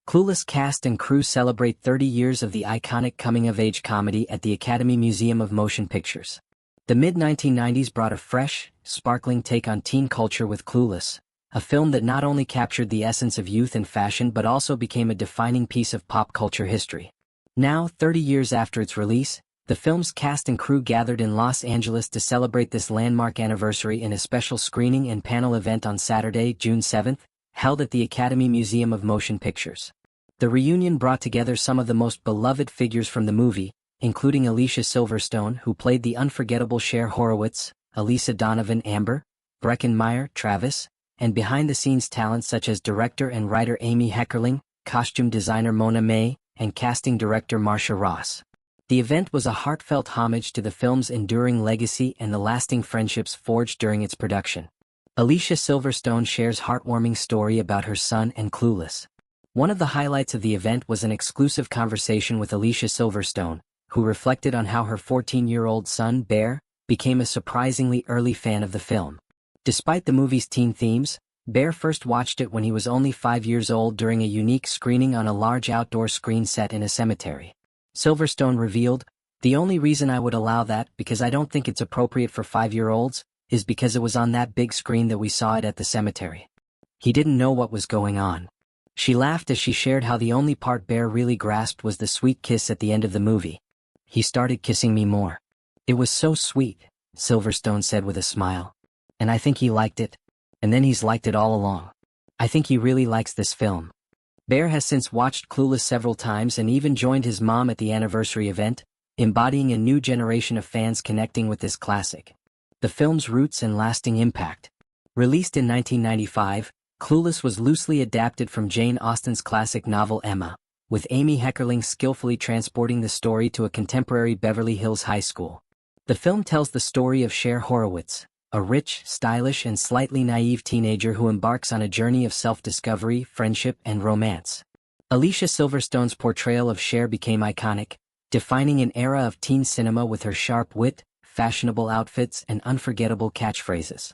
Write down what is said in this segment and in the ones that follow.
Clueless cast and crew celebrate 30 years of the iconic coming-of-age comedy at the Academy Museum of Motion Pictures. The mid-1990s brought a fresh, sparkling take on teen culture with Clueless, a film that not only captured the essence of youth and fashion but also became a defining piece of pop culture history. Now, 30 years after its release, the film's cast and crew gathered in Los Angeles to celebrate this landmark anniversary in a special screening and panel event on Saturday, June 7th, held at the Academy Museum of Motion Pictures. The reunion brought together some of the most beloved figures from the movie, including Alicia Silverstone, who played the unforgettable Cher Horowitz, Elisa Donovan Amber, Breckin Meyer Travis, and behind-the-scenes talent such as director and writer Amy Heckerling, costume designer Mona May, and casting director Marcia Ross. The event was a heartfelt homage to the film's enduring legacy and the lasting friendships forged during its production. Alicia Silverstone shares heartwarming story about her son and Clueless. One of the highlights of the event was an exclusive conversation with Alicia Silverstone, who reflected on how her 14-year-old son, Bear, became a surprisingly early fan of the film. Despite the movie's teen themes, Bear first watched it when he was only 5 years old during a unique screening on a large outdoor screen set in a cemetery. Silverstone revealed, "The only reason I would allow that, because I don't think it's appropriate for 5-year-olds, is because it was on that big screen that we saw it at the cemetery. He didn't know what was going on." She laughed as she shared how the only part Bear really grasped was the sweet kiss at the end of the movie. "He started kissing me more. It was so sweet," Silverstone said with a smile. "And I think he liked it. And then he's liked it all along. I think he really likes this film." Bear has since watched Clueless several times and even joined his mom at the anniversary event, embodying a new generation of fans connecting with this classic. The film's roots and lasting impact. Released in 1995, Clueless was loosely adapted from Jane Austen's classic novel Emma, with Amy Heckerling skillfully transporting the story to a contemporary Beverly Hills high school. The film tells the story of Cher Horowitz, a rich, stylish and slightly naive teenager who embarks on a journey of self-discovery, friendship and romance. Alicia Silverstone's portrayal of Cher became iconic, defining an era of teen cinema with her sharp wit, fashionable outfits and unforgettable catchphrases.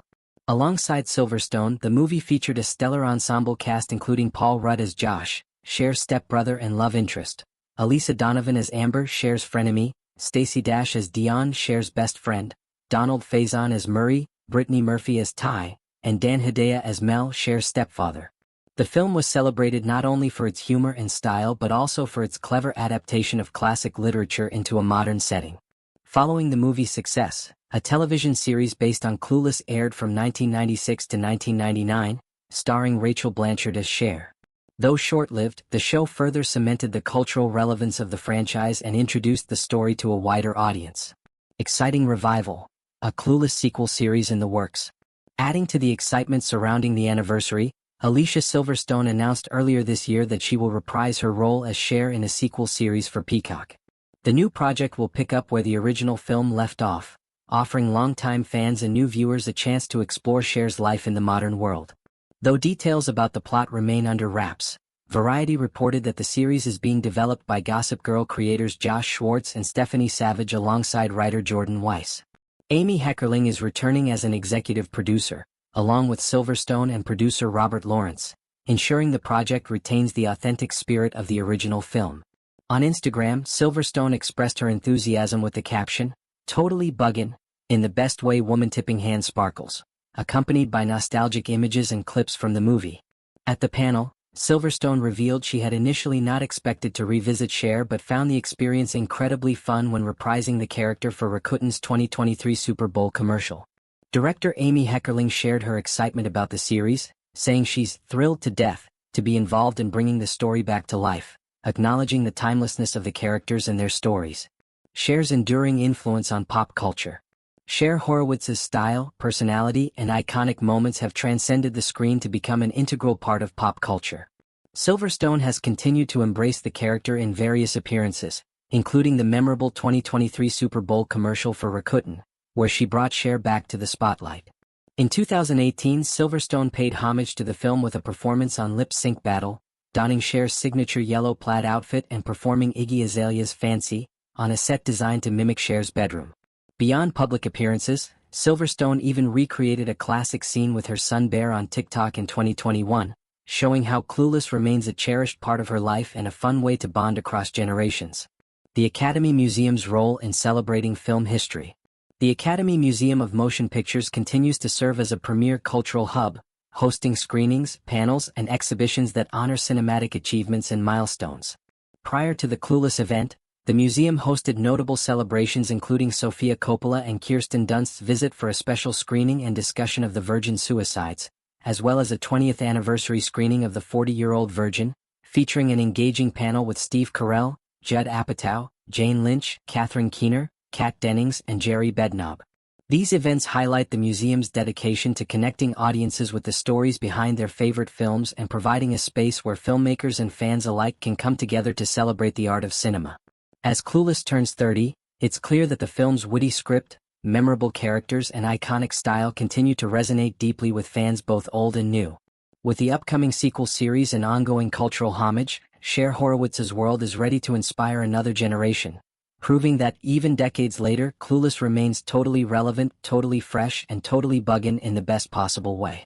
Alongside Silverstone, the movie featured a stellar ensemble cast including Paul Rudd as Josh, Cher's stepbrother and love interest, Elisa Donovan as Amber, Cher's frenemy, Stacey Dash as Dion, Cher's best friend, Donald Faison as Murray, Brittany Murphy as Ty, and Dan Hedaya as Mel, Cher's stepfather. The film was celebrated not only for its humor and style but also for its clever adaptation of classic literature into a modern setting. Following the movie's success, a television series based on Clueless aired from 1996 to 1999, starring Rachel Blanchard as Cher. Though short-lived, the show further cemented the cultural relevance of the franchise and introduced the story to a wider audience. Exciting revival. A Clueless sequel series in the works. Adding to the excitement surrounding the anniversary, Alicia Silverstone announced earlier this year that she will reprise her role as Cher in a sequel series for Peacock. The new project will pick up where the original film left off, offering longtime fans and new viewers a chance to explore Cher's life in the modern world. Though details about the plot remain under wraps, Variety reported that the series is being developed by Gossip Girl creators Josh Schwartz and Stephanie Savage alongside writer Jordan Weiss. Amy Heckerling is returning as an executive producer, along with Silverstone and producer Robert Lawrence, ensuring the project retains the authentic spirit of the original film. On Instagram, Silverstone expressed her enthusiasm with the caption, "Totally buggin', in the best way woman tipping hand sparkles," accompanied by nostalgic images and clips from the movie. At the panel, Silverstone revealed she had initially not expected to revisit Cher but found the experience incredibly fun when reprising the character for Rakuten's 2023 Super Bowl commercial. Director Amy Heckerling shared her excitement about the series, saying she's "thrilled to death" to be involved in bringing the story back to life, acknowledging the timelessness of the characters and their stories. Cher's enduring influence on pop culture. Cher Horowitz's style, personality, and iconic moments have transcended the screen to become an integral part of pop culture. Silverstone has continued to embrace the character in various appearances, including the memorable 2023 Super Bowl commercial for Rakuten, where she brought Cher back to the spotlight. In 2018, Silverstone paid homage to the film with a performance on Lip Sync Battle, donning Cher's signature yellow plaid outfit and performing Iggy Azalea's Fancy on a set designed to mimic Cher's bedroom. Beyond public appearances, Silverstone even recreated a classic scene with her son Bear on TikTok in 2021, showing how Clueless remains a cherished part of her life and a fun way to bond across generations. The Academy Museum's role in celebrating film history. The Academy Museum of Motion Pictures continues to serve as a premier cultural hub, hosting screenings, panels, and exhibitions that honor cinematic achievements and milestones. Prior to the Clueless event, the museum hosted notable celebrations including Sofia Coppola and Kirsten Dunst's visit for a special screening and discussion of the Virgin suicides, as well as a 20th anniversary screening of The 40-Year-Old Virgin, featuring an engaging panel with Steve Carell, Judd Apatow, Jane Lynch, Catherine Keener, Kat Dennings, and Jerry Bednob. These events highlight the museum's dedication to connecting audiences with the stories behind their favorite films and providing a space where filmmakers and fans alike can come together to celebrate the art of cinema. As Clueless turns 30, it's clear that the film's witty script, memorable characters, and iconic style continue to resonate deeply with fans both old and new. With the upcoming sequel series and ongoing cultural homage, Cher Horowitz's world is ready to inspire another generation, proving that even decades later, Clueless remains totally relevant, totally fresh, and totally buggin' in the best possible way.